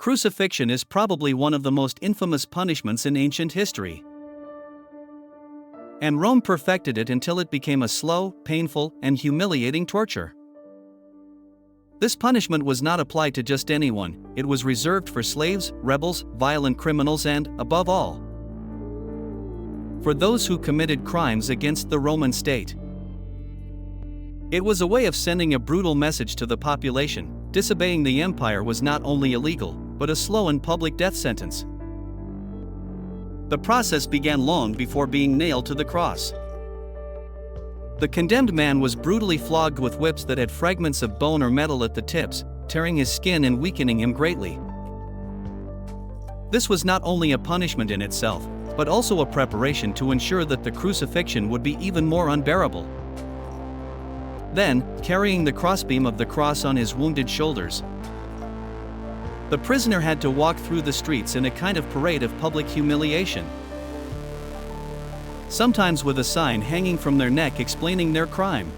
Crucifixion is probably one of the most infamous punishments in ancient history. And Rome perfected it until it became a slow, painful, and humiliating torture. This punishment was not applied to just anyone, it was reserved for slaves, rebels, violent criminals and, above all, for those who committed crimes against the Roman state. It was a way of sending a brutal message to the population: disobeying the empire was not only illegal, but a slow and public death sentence. The process began long before being nailed to the cross. The condemned man was brutally flogged with whips that had fragments of bone or metal at the tips, tearing his skin and weakening him greatly. This was not only a punishment in itself, but also a preparation to ensure that the crucifixion would be even more unbearable. Then, carrying the crossbeam of the cross on his wounded shoulders, the prisoner had to walk through the streets in a kind of parade of public humiliation, sometimes with a sign hanging from their neck explaining their crime.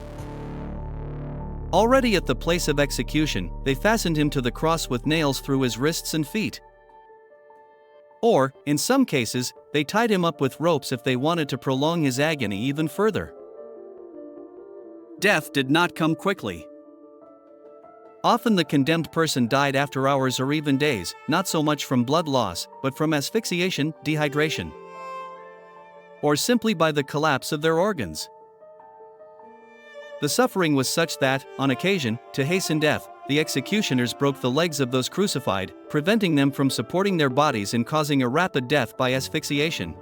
Already at the place of execution, they fastened him to the cross with nails through his wrists and feet. Or, in some cases, they tied him up with ropes if they wanted to prolong his agony even further. Death did not come quickly. Often the condemned person died after hours or even days, not so much from blood loss, but from asphyxiation, dehydration, or simply by the collapse of their organs. The suffering was such that, on occasion, to hasten death, the executioners broke the legs of those crucified, preventing them from supporting their bodies and causing a rapid death by asphyxiation.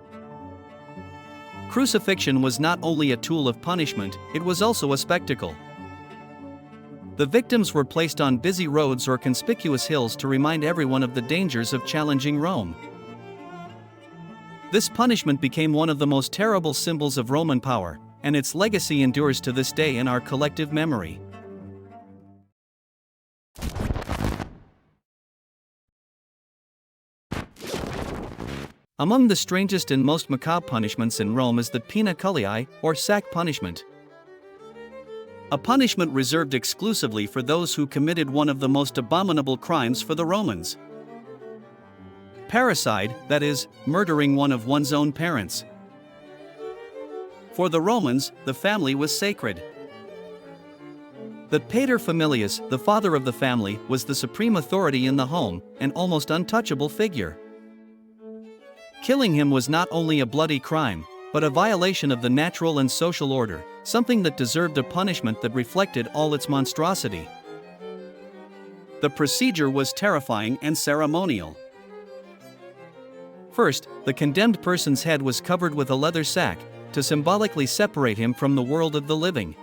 Crucifixion was not only a tool of punishment, it was also a spectacle. The victims were placed on busy roads or conspicuous hills to remind everyone of the dangers of challenging Rome. This punishment became one of the most terrible symbols of Roman power, and its legacy endures to this day in our collective memory. Among the strangest and most macabre punishments in Rome is the pena culei, or sack punishment. A punishment reserved exclusively for those who committed one of the most abominable crimes for the Romans: parricide, that is, murdering one of one's own parents. For the Romans, the family was sacred. The pater familias, the father of the family, was the supreme authority in the home, an almost untouchable figure. Killing him was not only a bloody crime, but a violation of the natural and social order, something that deserved a punishment that reflected all its monstrosity. The procedure was terrifying and ceremonial. First, the condemned person's head was covered with a leather sack, to symbolically separate him from the world of the living.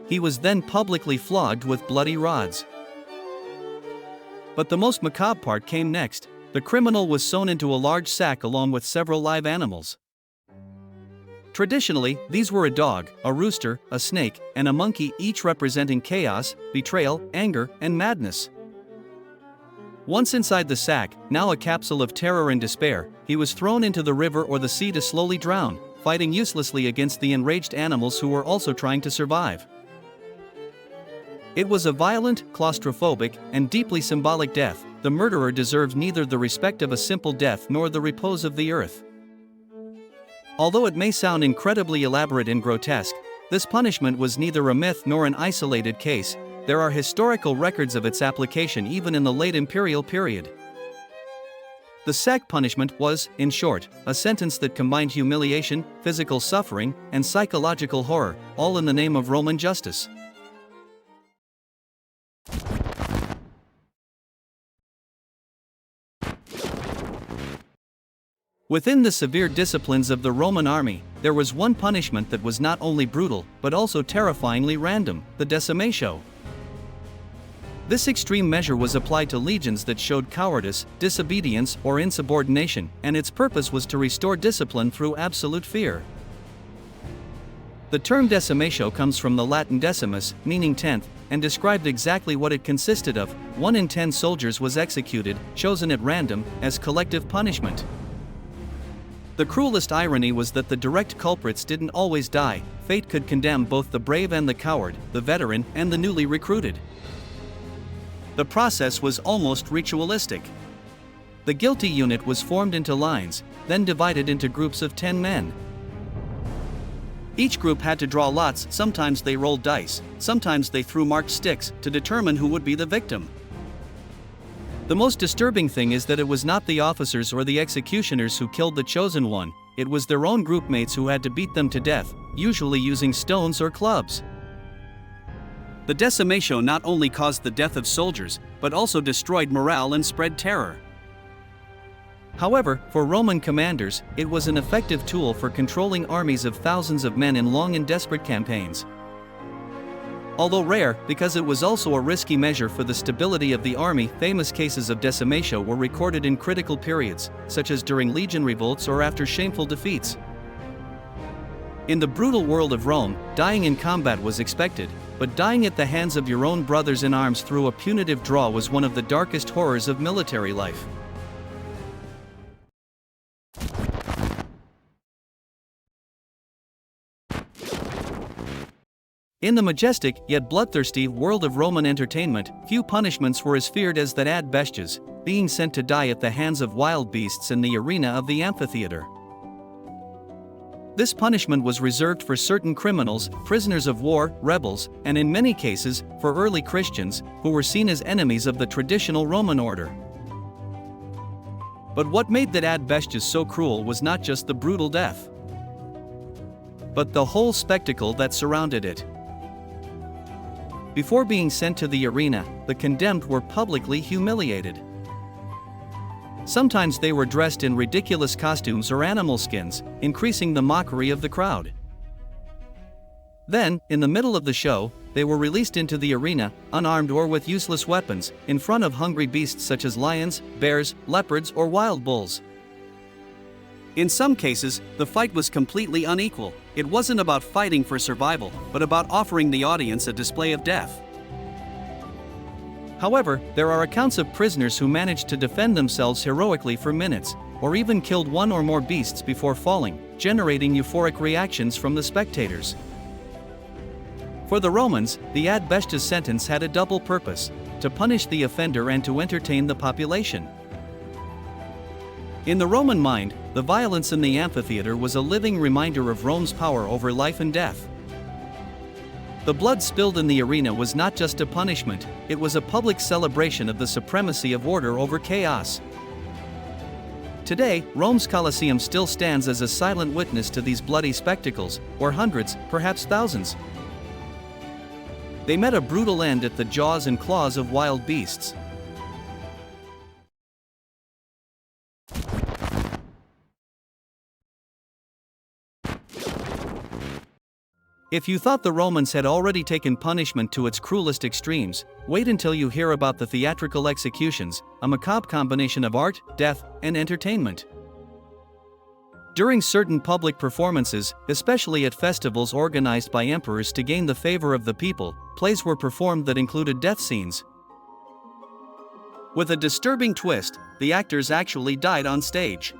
He was then publicly flogged with bloody rods. But the most macabre part came next. The criminal was sewn into a large sack along with several live animals. Traditionally, these were a dog, a rooster, a snake, and a monkey, each representing chaos, betrayal, anger, and madness. Once inside the sack, now a capsule of terror and despair, he was thrown into the river or the sea to slowly drown, fighting uselessly against the enraged animals who were also trying to survive. It was a violent, claustrophobic, and deeply symbolic death. The murderer deserved neither the respect of a simple death nor the repose of the earth. Although it may sound incredibly elaborate and grotesque, this punishment was neither a myth nor an isolated case. There are historical records of its application even in the late imperial period. The sack punishment was, in short, a sentence that combined humiliation, physical suffering, and psychological horror, all in the name of Roman justice. Within the severe disciplines of the Roman army, there was one punishment that was not only brutal, but also terrifyingly random: the decimation. This extreme measure was applied to legions that showed cowardice, disobedience, or insubordination, and its purpose was to restore discipline through absolute fear. The term decimation comes from the Latin decimus, meaning 10th, and described exactly what it consisted of. 1 in 10 soldiers was executed, chosen at random, as collective punishment. The cruelest irony was that the direct culprits didn't always die. Fate could condemn both the brave and the coward, the veteran and the newly recruited. The process was almost ritualistic. The guilty unit was formed into lines, then divided into groups of 10 men. Each group had to draw lots, sometimes they rolled dice, sometimes they threw marked sticks, to determine who would be the victim. The most disturbing thing is that it was not the officers or the executioners who killed the chosen one, it was their own groupmates who had to beat them to death, usually using stones or clubs. The decimation not only caused the death of soldiers, but also destroyed morale and spread terror. However, for Roman commanders, it was an effective tool for controlling armies of thousands of men in long and desperate campaigns. Although rare, because it was also a risky measure for the stability of the army, famous cases of decimation were recorded in critical periods, such as during legion revolts or after shameful defeats. In the brutal world of Rome, dying in combat was expected, but dying at the hands of your own brothers in arms through a punitive draw was one of the darkest horrors of military life. In the majestic, yet bloodthirsty, world of Roman entertainment, few punishments were as feared as that ad bestias, being sent to die at the hands of wild beasts in the arena of the amphitheater. This punishment was reserved for certain criminals, prisoners of war, rebels, and in many cases, for early Christians, who were seen as enemies of the traditional Roman order. But what made that ad bestias so cruel was not just the brutal death, but the whole spectacle that surrounded it. Before being sent to the arena, the condemned were publicly humiliated. Sometimes they were dressed in ridiculous costumes or animal skins, increasing the mockery of the crowd. Then, in the middle of the show, they were released into the arena, unarmed or with useless weapons, in front of hungry beasts such as lions, bears, leopards, or wild bulls. In some cases, the fight was completely unequal. It wasn't about fighting for survival, but about offering the audience a display of death. However, there are accounts of prisoners who managed to defend themselves heroically for minutes, or even killed one or more beasts before falling, generating euphoric reactions from the spectators. For the Romans, the ad bestias sentence had a double purpose: to punish the offender and to entertain the population. In the Roman mind, the violence in the amphitheater was a living reminder of Rome's power over life and death. The blood spilled in the arena was not just a punishment, it was a public celebration of the supremacy of order over chaos. Today, Rome's Colosseum still stands as a silent witness to these bloody spectacles, where hundreds, perhaps thousands, they met a brutal end at the jaws and claws of wild beasts. If you thought the Romans had already taken punishment to its cruelest extremes, wait until you hear about the theatrical executions, a macabre combination of art, death, and entertainment. During certain public performances, especially at festivals organized by emperors to gain the favor of the people, plays were performed that included death scenes. With a disturbing twist, the actors actually died on stage.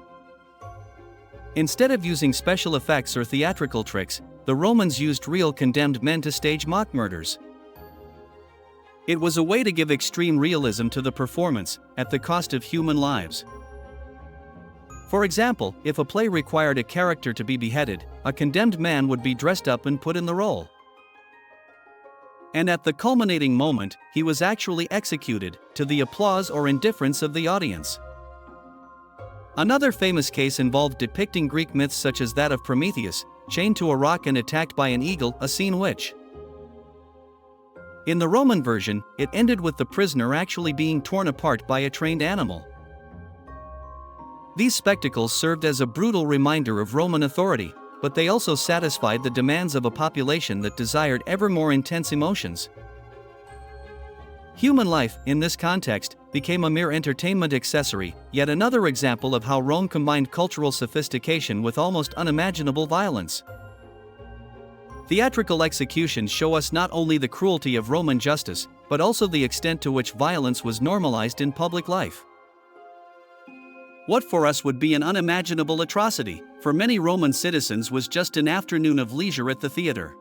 Instead of using special effects or theatrical tricks, the Romans used real condemned men to stage mock murders. It was a way to give extreme realism to the performance, at the cost of human lives. For example, if a play required a character to be beheaded, a condemned man would be dressed up and put in the role. And at the culminating moment, he was actually executed, to the applause or indifference of the audience. Another famous case involved depicting Greek myths such as that of Prometheus, chained to a rock and attacked by an eagle, a seen witch. In the Roman version, it ended with the prisoner actually being torn apart by a trained animal. These spectacles served as a brutal reminder of Roman authority, but they also satisfied the demands of a population that desired ever more intense emotions. Human life, in this context, became a mere entertainment accessory, yet another example of how Rome combined cultural sophistication with almost unimaginable violence. Theatrical executions show us not only the cruelty of Roman justice, but also the extent to which violence was normalized in public life. What for us would be an unimaginable atrocity, for many Roman citizens was just an afternoon of leisure at the theater.